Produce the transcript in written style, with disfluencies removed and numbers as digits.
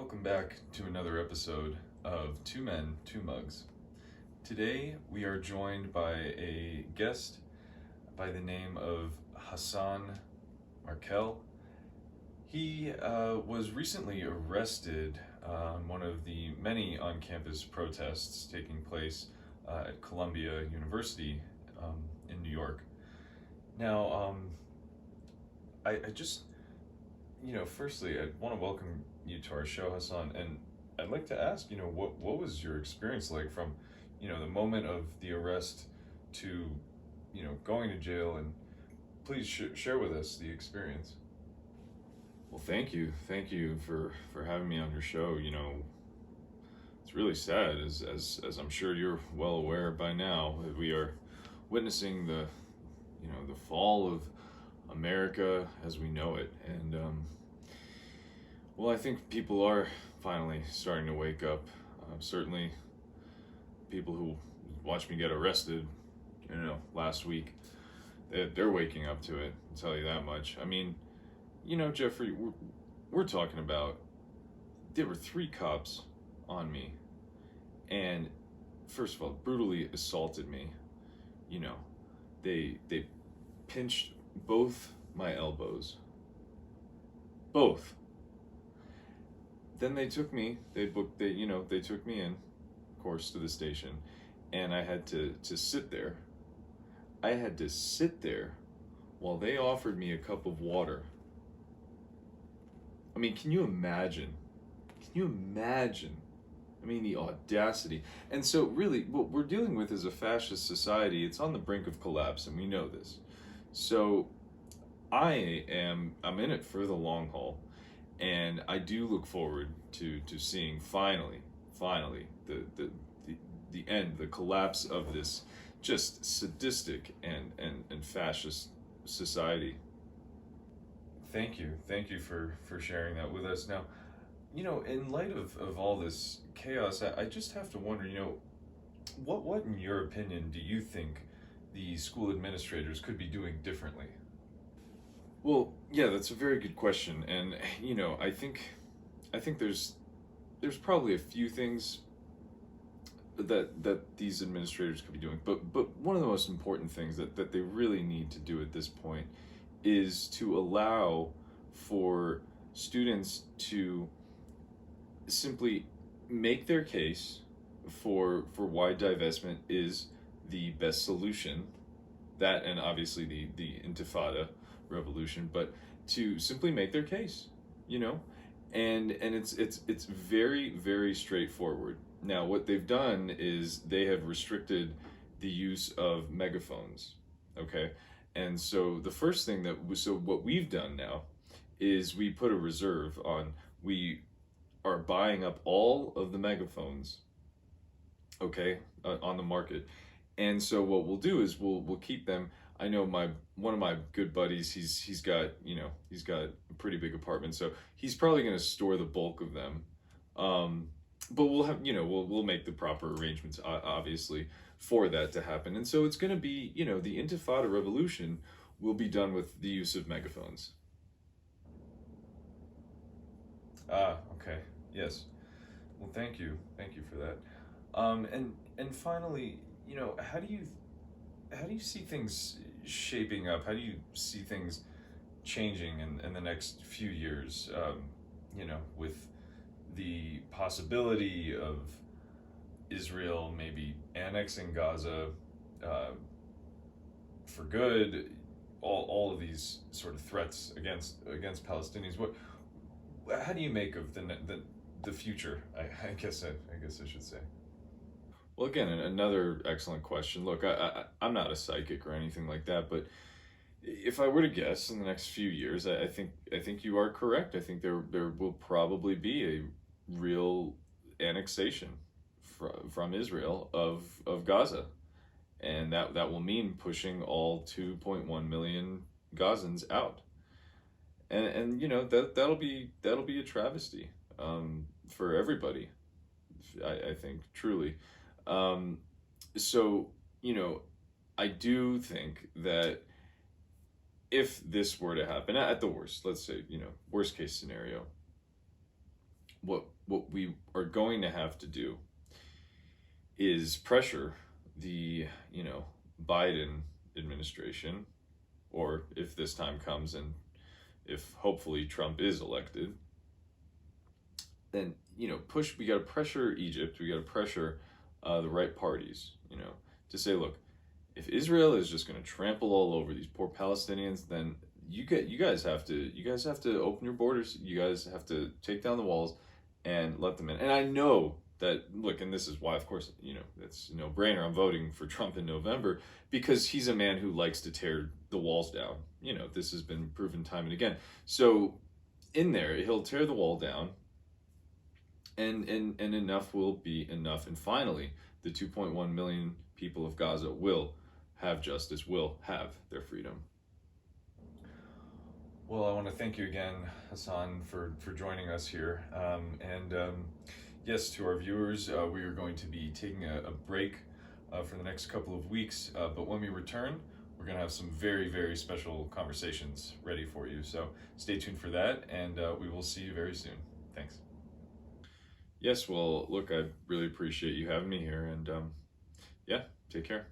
Welcome back to another episode of Two Men, Two Mugs. Today we are joined by a guest by the name of Hassan Markel. He was recently arrested on one of the many on-campus protests taking place at Columbia University in New York. Now, I just, firstly, I want to welcome you to our show, Hassan, and I'd like to ask, what was your experience like from, the moment of the arrest to, going to jail, and please share with us the experience. Well, thank you for having me on your show. It's really sad, as I'm sure you're well aware by now, that we are witnessing the fall of America as we know it, and well, I think people are finally starting to wake up. Certainly, people who watched me get arrested, last week, they're waking up to it. I'll tell you that much. I mean, Jeffrey, we're talking about, there were 3 cops on me, and first of all, brutally assaulted me. They pinched both my elbows. Both. Then they took me, they took me in, of course, to the station, and I had to sit there. I had to sit there while they offered me a cup of water. I mean, can you imagine? I mean, the audacity. And so really, what we're dealing with is a fascist society. It's on the brink of collapse, and we know this. So I'm in it for the long haul, and I do look forward to seeing finally the end, the collapse of this just sadistic and fascist society. Thank you for sharing that with us. Now, in light of all this chaos, I just have to wonder, what in your opinion do you think the school administrators could be doing differently? Well, yeah, that's a very good question, and I think there's probably a few things that these administrators could be doing, but one of the most important things that they really need to do at this point is to allow for students to simply make their case for why divestment is the best solution. That, and obviously the Intifada revolution, but to simply make their case, and it's very, very straightforward. Now, what they've done is they have restricted the use of megaphones. Okay, and so the first thing what we've done now is we put a reserve on. We are buying up all of the megaphones, okay, on the market. And so what we'll do is we'll keep them. I know one of my good buddies, he's got a pretty big apartment, so he's probably going to store the bulk of them. But we'll have we'll make the proper arrangements, obviously, for that to happen. And so it's going to be, the Intifada revolution will be done with the use of megaphones. Okay. Yes. Well, thank you for that. And finally, how do you see things shaping up? How do you see things changing in the next few years? With the possibility of Israel maybe annexing Gaza for good, all of these sort of threats against Palestinians. How do you make of the future? I guess I should say. Well, again, another excellent question. Look, I'm not a psychic or anything like that, but if I were to guess, in the next few years, I think you are correct. I think there will probably be a real annexation from Israel of Gaza, and that will mean pushing all 2.1 million Gazans out, and that'll be a travesty for everybody. I think, truly. So, I do think that if this were to happen, at the worst, let's say, worst case scenario, what we are going to have to do is pressure the Biden administration, or if this time comes and if hopefully Trump is elected, then push. We got to pressure Egypt. We got to pressure the right parties. To say, look, if Israel is just going to trample all over these poor Palestinians, then you guys have to open your borders. You guys have to take down the walls and let them in. And I know that, look, and this is why, of course, it's no brainer. I'm voting for Trump in November because he's a man who likes to tear the walls down. This has been proven time and again. So in there, he'll tear the wall down, and enough will be enough. And finally, the 2.1 million people of Gaza will have justice, will have their freedom. Well, I want to thank you again, Hassan, for joining us here. Yes, to our viewers, we are going to be taking a break for the next couple of weeks. But when we return, we're going to have some very, very special conversations ready for you. So stay tuned for that, and we will see you very soon. Thanks. Yes, well, look, I really appreciate you having me here, and yeah, take care.